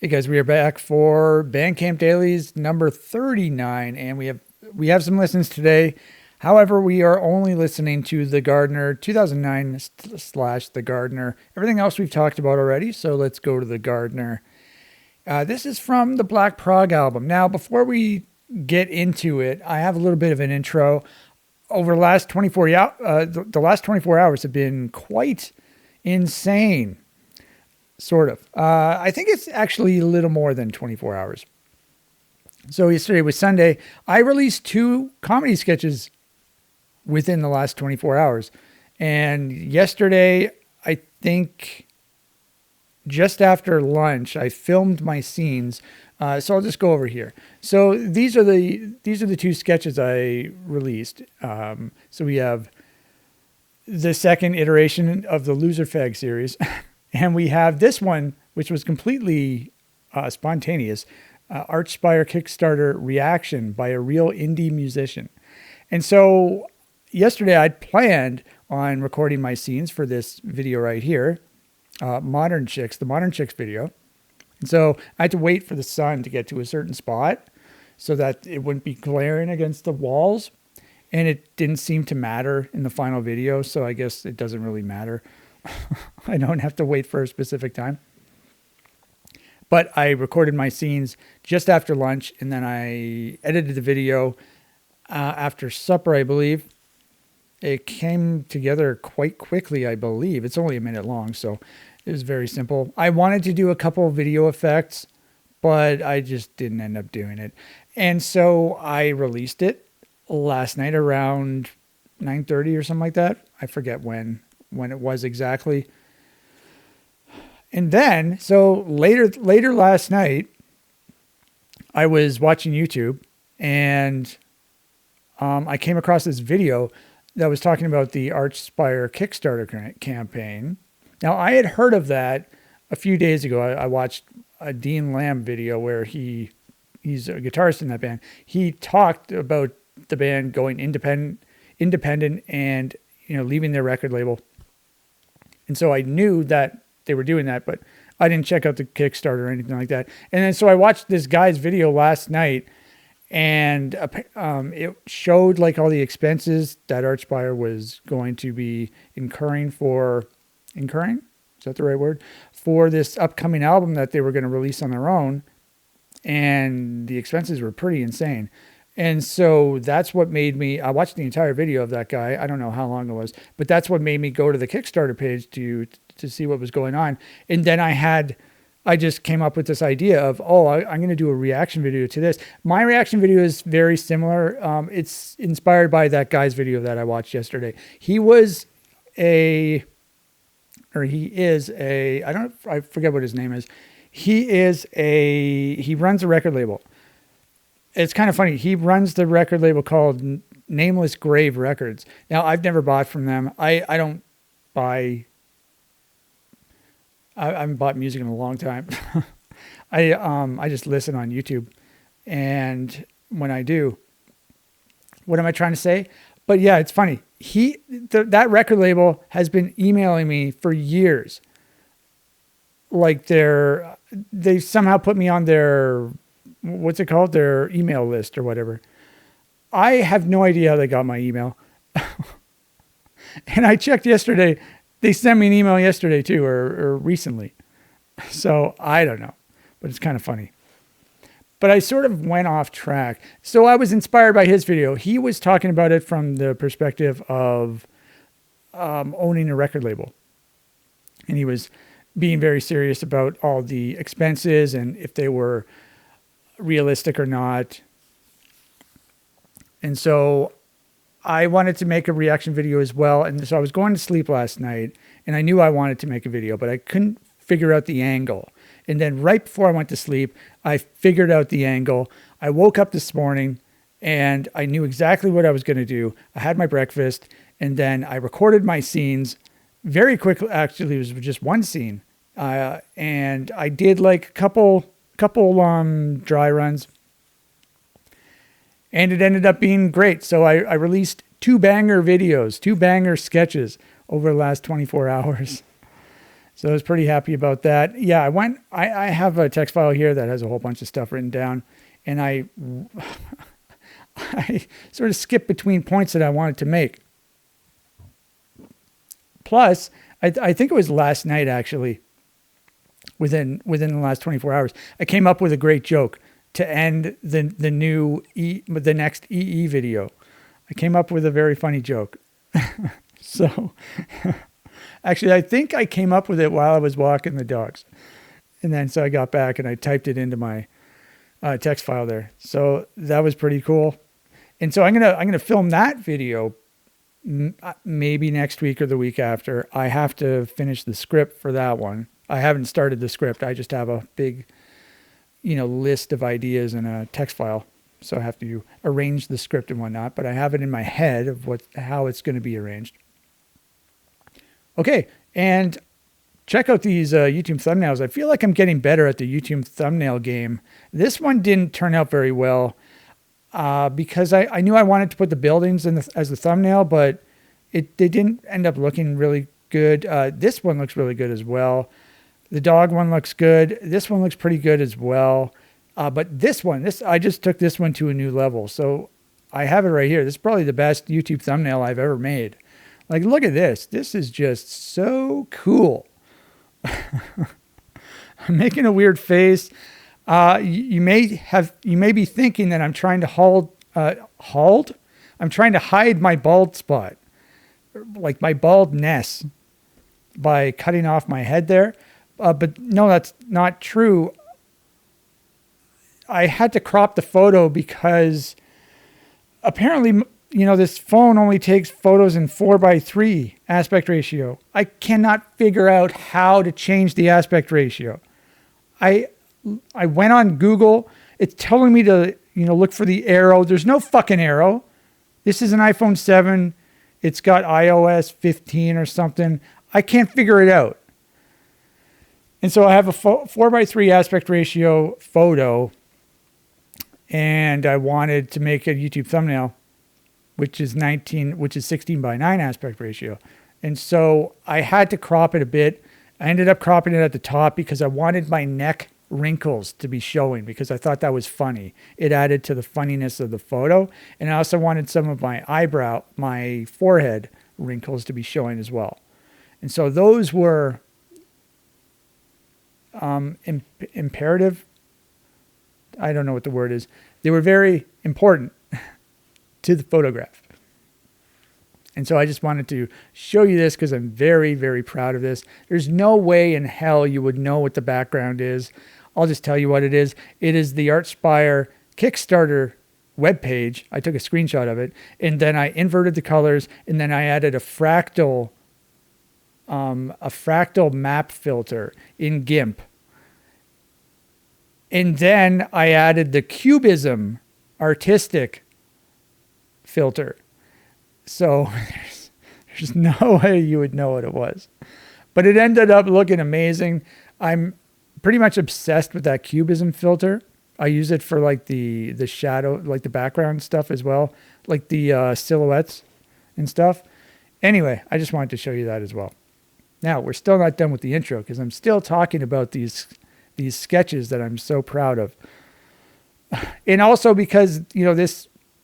Hey guys, we are back for Bandcamp Dailies number 39, and we have some listens today. However, we are only listening to The Gardener 2009 slash The Gardener. Everything else we've talked about already, so let's go to The Gardener. This is from the Black Prog album. Now, before we get into it, I have a little bit of an intro. Over the last 24 the last 24 hours have been quite insane. Sort of. I think it's actually a little more than 24 hours. So yesterday was Sunday. I released 2 comedy sketches within the last 24 hours. And yesterday, I think just after lunch, I filmed my scenes. So I'll just go over here. So these are the 2 sketches I released. So we have the second iteration of the Loser Fag series. And we have this one, which was completely spontaneous, Archspire Kickstarter reaction by a real indie musician. And so yesterday I'd planned on recording my scenes for this video right here, the Modern Chicks video. And so I had to wait for the sun to get to a certain spot so that it wouldn't be glaring against the walls. And it didn't seem to matter in the final video, so I guess it doesn't really matter. I don't have to wait for a specific time. But I recorded my scenes just after lunch, and then I edited the video after supper, I believe. It came together quite quickly, I believe. It's only a minute long, so it was very simple. I wanted to do a couple of video effects, but I just didn't end up doing it. And so I released it last night around 9:30 or something like that. I forget when it was exactly. And then, so later last night, I was watching YouTube, and I came across this video that was talking about the Archspire Kickstarter campaign. Now, I had heard of that a few days ago. I watched a Dean Lamb video where he's a guitarist in that band. He talked about the band going independent and, leaving their record label. And so I knew that they were doing that, but I didn't check out the Kickstarter or anything like that. And then so I watched this guy's video last night, and it showed like all the expenses that Archspire was going to be incurring? Is that the right word? For this upcoming album that they were going to release on their own. And the expenses were pretty insane. And so that's what made me, I watched the entire video of that guy. I don't know how long it was, but that's what made me go to the Kickstarter page to see what was going on. And then I just came up with this idea of, I'm going to do a reaction video to this. My reaction video is very similar. It's inspired by that guy's video that I watched yesterday. He is I forget what his name is. He runs a record label. It's kind of funny. He runs the record label called Nameless Grave Records. Now, I've never bought from them. I haven't bought music in a long time. I just listen on YouTube. And when I do, what am I trying to say? But yeah, it's funny. That record label has been emailing me for years. Like they somehow put me on their, what's it called? Their email list or whatever. I have no idea how they got my email. And I checked yesterday. They sent me an email yesterday too, or recently. So I don't know, but it's kind of funny. But I sort of went off track. So I was inspired by his video. He was talking about it from the perspective of owning a record label. And he was being very serious about all the expenses and if they were realistic or not. And so I wanted to make a reaction video as well. And so I was going to sleep last night, and I knew I wanted to make a video, but I couldn't figure out the angle. And then right before I went to sleep, I figured out the angle. I woke up this morning, and I knew exactly what I was going to do. I had my breakfast, and then I recorded my scenes very quickly. Actually, it was just one scene. And I did like a couple dry runs, and it ended up being great. So I released 2 banger videos, 2 banger sketches over the last 24 hours. So I was pretty happy about that. Yeah, I have a text file here that has a whole bunch of stuff written down, and I I sort of skipped between points that I wanted to make. Plus, I think it was last night, actually, within the last 24 hours, I came up with a great joke to end the next EE video. I came up with a very funny joke. So actually, I think I came up with it while I was walking the dogs. And then so I got back and I typed it into my text file there. So that was pretty cool. And so I'm gonna film that video maybe next week or the week after. I have to finish the script for that one. I haven't started the script. I just have a big, list of ideas in a text file. So I have to arrange the script and whatnot, but I have it in my head of how it's going to be arranged. Okay, and check out these YouTube thumbnails. I feel like I'm getting better at the YouTube thumbnail game. This one didn't turn out very well because I knew I wanted to put the buildings as the thumbnail, but they didn't end up looking really good. This one looks really good as well. The dog one looks good. This one looks pretty good as well. But I just took this one to a new level. So I have it right here. This is probably the best YouTube thumbnail I've ever made. Like, look at this. This is just so cool. I'm making a weird face. You may be thinking that I'm trying to I'm trying to hide my bald spot, like my baldness, by cutting off my head there. But no, that's not true. I had to crop the photo because apparently, this phone only takes photos in 4:3 aspect ratio. I cannot figure out how to change the aspect ratio. I went on Google. It's telling me to, look for the arrow. There's no fucking arrow. This is an iPhone 7. It's got iOS 15 or something. I can't figure it out. And so I have a 4:3 aspect ratio photo, and I wanted to make a YouTube thumbnail, which is 16:9 aspect ratio. And so I had to crop it a bit. I ended up cropping it at the top because I wanted my neck wrinkles to be showing because I thought that was funny. It added to the funniness of the photo. And I also wanted some of my forehead wrinkles to be showing as well. And so those were imperative. I don't know what the word is. They were very important to the photograph. And so I just wanted to show you this because I'm very, very proud of this. There's no way in hell you would know what the background is. I'll just tell you what it is. It is the Artspire Kickstarter webpage. I took a screenshot of it, and then I inverted the colors, and then I added a fractal map filter in GIMP. And then I added the Cubism artistic filter. So there's no way you would know what it was. But it ended up looking amazing. I'm pretty much obsessed with that Cubism filter. I use it for like the shadow, like the background stuff as well, like the silhouettes and stuff. Anyway, I just wanted to show you that as well. Now, we're still not done with the intro because I'm still talking about these sketches that I'm so proud of. And also because,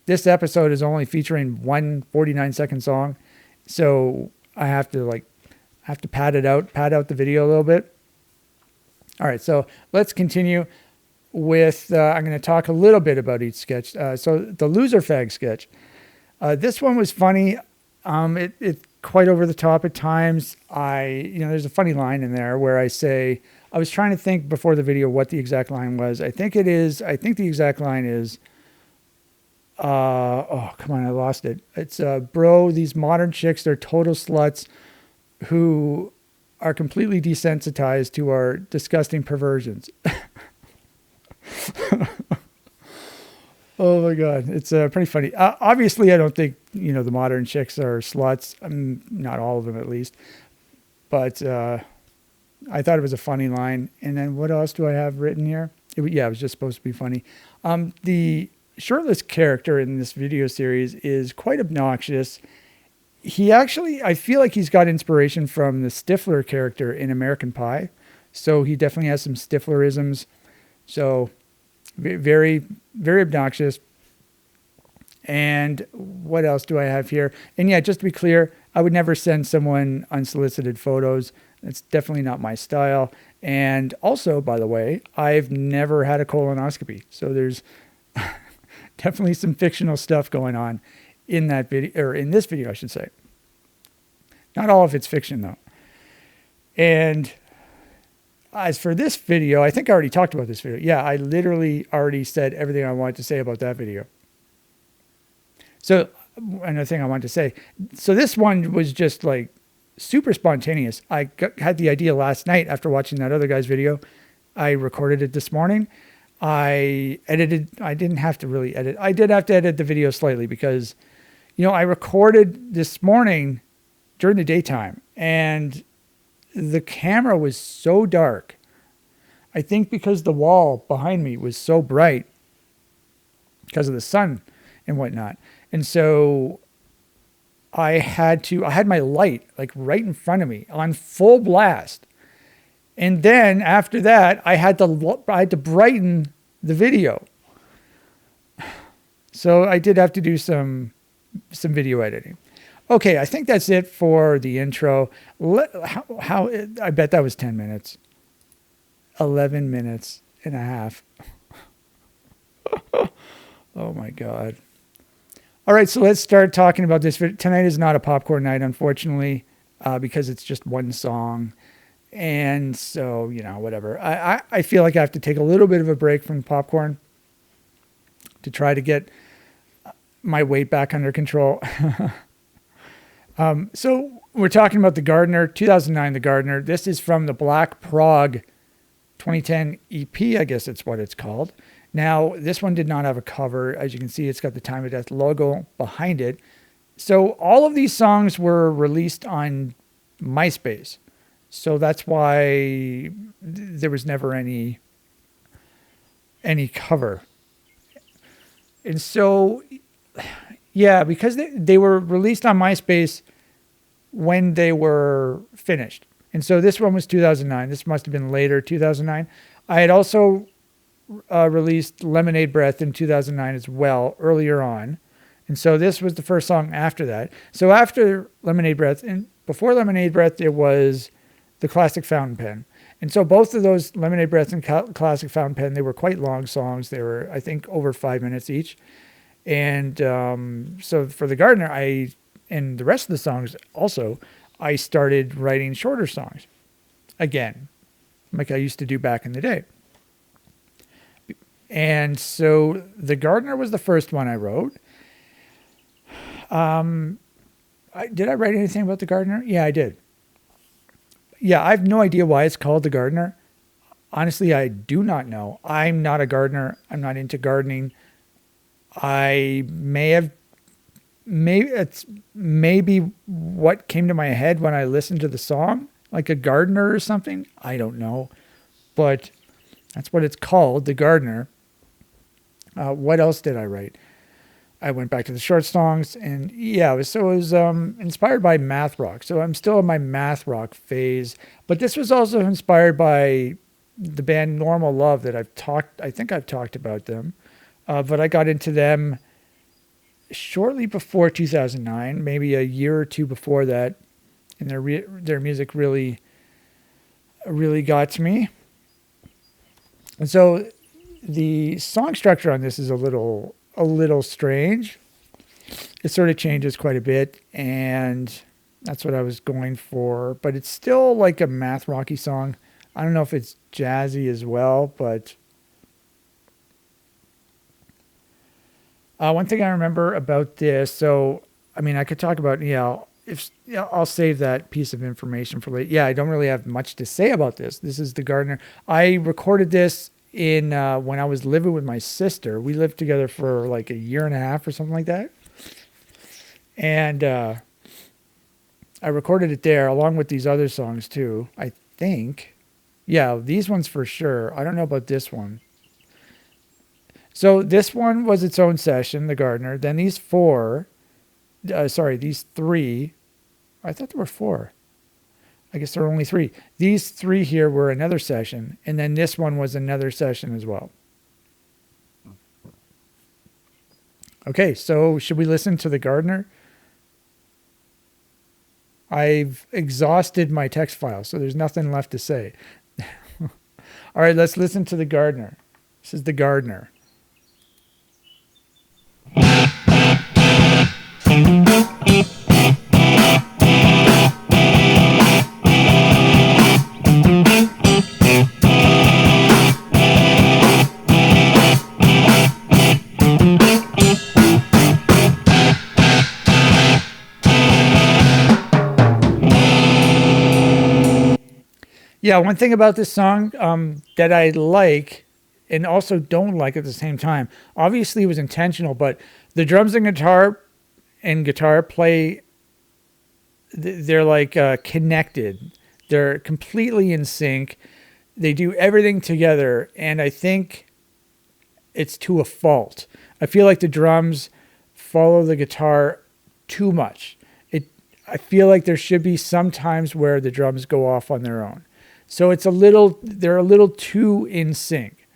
this episode is only featuring one 49-second song. So I have to pad out the video a little bit. All right, so let's continue with, I'm going to talk a little bit about each sketch. So the loser fag sketch. This one was funny. It's quite over the top at times. There's a funny line in there where I say, I was trying to think before the video what the exact line was. I think the exact line is, oh, come on, I lost it. It's, bro, these modern chicks, they're total sluts who are completely desensitized to our disgusting perversions. Oh my God. It's pretty funny. Obviously I don't think, the modern chicks are sluts. Not all of them at least, but, I thought it was a funny line. And then what else do I have written here? It was just supposed to be funny. The shirtless character in this video series is quite obnoxious. he actually, I feel like he's got inspiration from the Stifler character in American Pie. So he definitely has some Stiflerisms. So very, very obnoxious. And what else do I have here? And yeah, just to be clear, I would never send someone unsolicited photos. That's definitely not my style. And also, by the way, I've never had a colonoscopy. So there's definitely some fictional stuff going on in that video, or in this video, I should say. Not all of it's fiction, though. And as for this video, I think I already talked about this video. Yeah, I literally already said everything I wanted to say about that video. So another thing I wanted to say. So this one was just like super spontaneous. Had the idea last night after watching that other guy's video. I recorded it this morning. I didn't have to really edit. I did have to edit the video slightly because, I recorded this morning during the daytime and the camera was so dark. I think because the wall behind me was so bright because of the sun and whatnot. And so I had my light like right in front of me on full blast. And then after that, I had to brighten the video. So I did have to do some video editing. Okay, I think that's it for the intro. I bet that was 10 minutes. 11 minutes and a half. Oh my God. All right, so let's start talking about this. Tonight is not a popcorn night, unfortunately, because it's just one song. And so, whatever. I feel like I have to take a little bit of a break from popcorn to try to get my weight back under control. So we're talking about The Gardener, 2009 The Gardener. This is from the blackprog 2010 EP, I guess it's what it's called. Now, this one did not have a cover. As you can see, it's got the Time of Death logo behind it. So all of these songs were released on MySpace. So that's why there was never any cover. And so, yeah, because they were released on MySpace when they were finished. And so this one was 2009. This must have been later, 2009. I had also released Lemonade Breath in 2009 as well, earlier on. And so this was the first song after that. So after Lemonade Breath, and before Lemonade Breath, it was the Classic Fountain Pen. And so both of those, Lemonade Breath and Classic Fountain Pen, they were quite long songs. They were, I think, over 5 minutes each. And so for The Gardener, and the rest of the songs also, I started writing shorter songs again, like I used to do back in the day. And so The Gardener was the first one I wrote. Did I write anything about The Gardener? Yeah, I did. Yeah, I have no idea why it's called The Gardener. Honestly, I do not know. I'm not a gardener. I'm not into gardening. It's maybe what came to my head when I listened to the song, like a gardener or something. I don't know, but that's what it's called, The Gardener. What else did I write? I went back to the short songs, and yeah, it was inspired by math rock. So I'm still in my math rock phase, but this was also inspired by the band Normal Love that I think I've talked about them, but I got into them shortly before 2009, maybe a year or two before that, and their music really got to me. And so the song structure on this is a little strange. It sort of changes quite a bit, and that's what I was going for. But it's still like a math rocky song. I don't know if it's jazzy as well, but one thing I remember about this. So I mean, I could talk about I'll save that piece of information for later. Yeah, I don't really have much to say about this. This is The Gardener. I recorded this in when I was living with my sister. We lived together for like a year and a half or something like that. And I recorded it there along with these other songs too, I think. Yeah, these ones for sure. I don't know about this one. So this one was its own session, The Gardener. Then these four these three. I thought there were four. I guess there were only three. These three here were another session, and then this one was another session as well. Okay, so should we listen to The Gardener? I've exhausted my text file, so there's nothing left to say. All right, let's listen to The Gardener. This is The Gardener. Yeah, one thing about this song that I like and also don't like at the same time, obviously it was intentional, but the drums and guitar play, they're like connected. They're completely in sync. They do everything together, and I think it's to a fault. I feel like the drums follow the guitar too much. I feel like there should be some times where the drums go off on their own. So they're a little too in sync.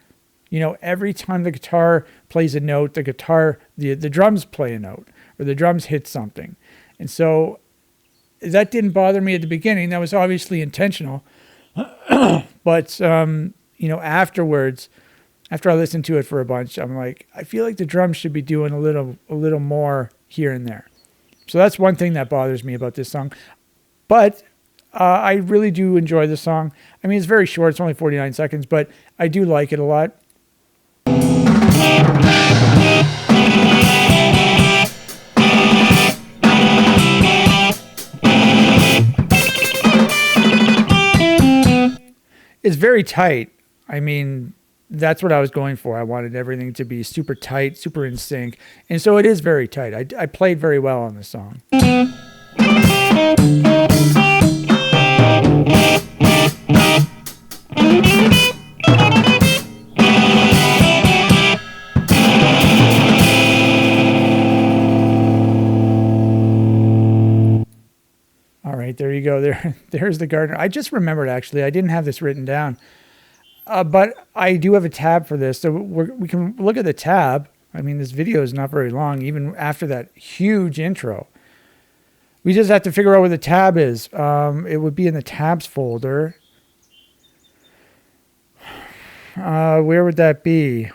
You know, every time the guitar plays a note, the drums play a note, or the drums hit something. And so that didn't bother me at the beginning. That was obviously intentional. But, afterwards, after I listened to it for a bunch, I'm like, I feel like the drums should be doing a little more here and there. So that's one thing that bothers me about this song. But I really do enjoy the song. I mean, it's very short. It's only 49 seconds, but I do like it a lot. It's very tight. I mean, that's what I was going for. I wanted everything to be super tight, super in sync. And so it is very tight. I played very well on this song. All right, there you go. There's The Gardener. I just remembered, actually. I didn't have this written down. But I do have a tab for this. So we can look at the tab. I mean, this video is not very long, even after that huge intro. We just have to figure out where the tab is. It would be in the tabs folder. Where would that be?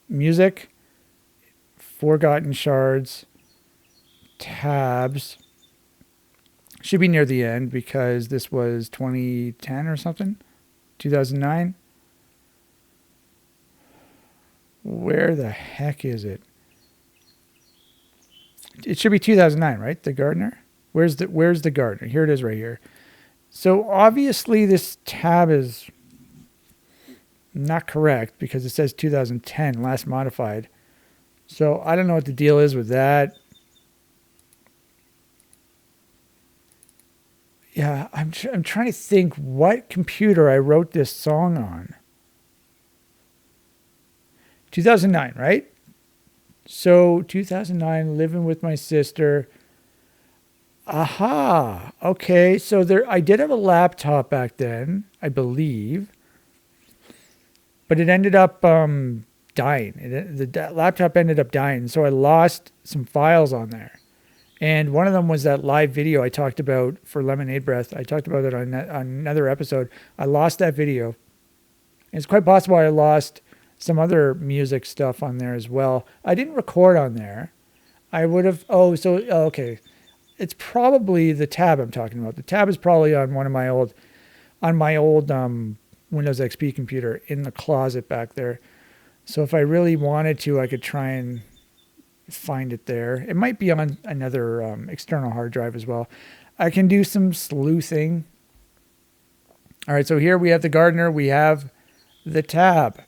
Music, Forgotten Shards, tabs. Should be near the end because this was 2010 or something, 2009. Where the heck is it? It should be 2009, right? The Gardener. Where's the Gardener? Here it is, right here. So obviously this tab is not correct because it says 2010, last modified. So I don't know what the deal is with that. Yeah, I'm trying to think what computer I wrote this song on. 2009, right? So 2009, living with my sister. Aha. Okay, so I did have a laptop back then, I believe. But it ended up dying. The laptop ended up dying, so I lost some files on there. And one of them was that live video I talked about for Lemonade Breath. I talked about it on another episode. I lost that video. It's quite possible I lost some other music stuff on there as well. I didn't record on there. I would have... okay. It's probably the tab I'm talking about. The tab is probably on my old Windows XP computer in the closet back there. So if I really wanted to, I could try and find it there. It might be on another external hard drive as well. I can do some sleuthing. All right, so here we have The Gardener. We have the tab.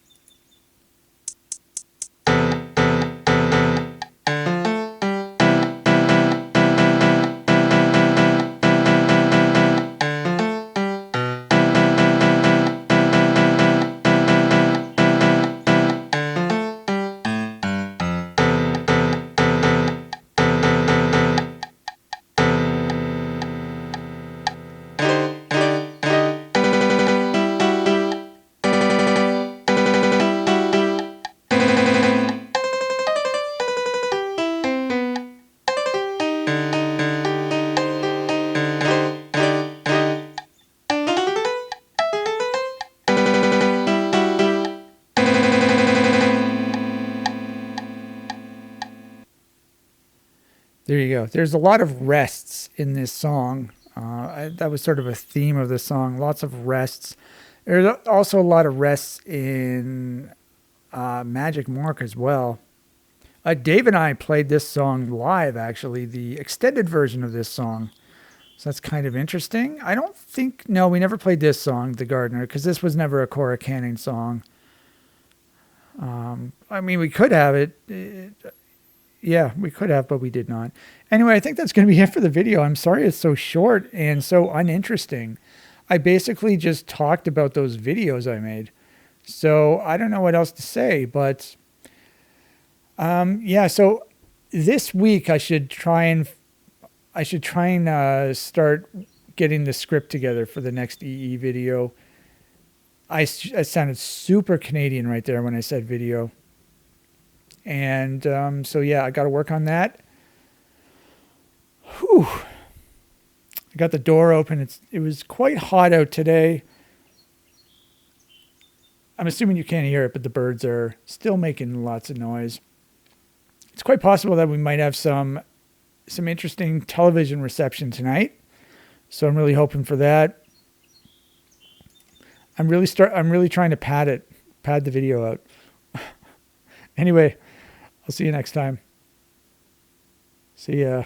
There you go. There's a lot of rests in this song. That was sort of a theme of the song. Lots of rests. There's also a lot of rests in Magic Mark as well. Dave and I played this song live, actually, the extended version of this song. So that's kind of interesting. No, we never played this song, The Gardener, because this was never a Cora Canning song. I mean, we could have it. Yeah, we could have, but we did not. Anyway, I think that's going to be it for the video. I'm sorry it's so short and so uninteresting. I basically just talked about those videos I made. So I don't know what else to say, but yeah, so this week I should try and start getting the script together for the next EE video. I sounded super Canadian right there when I said video. And so, yeah, I got to work on that. Whew. I got the door open. It was quite hot out today. I'm assuming you can't hear it, but the birds are still making lots of noise. It's quite possible that we might have some interesting television reception tonight. So I'm really hoping for that. I'm really trying to pad the video out. Anyway, I'll see you next time. See ya.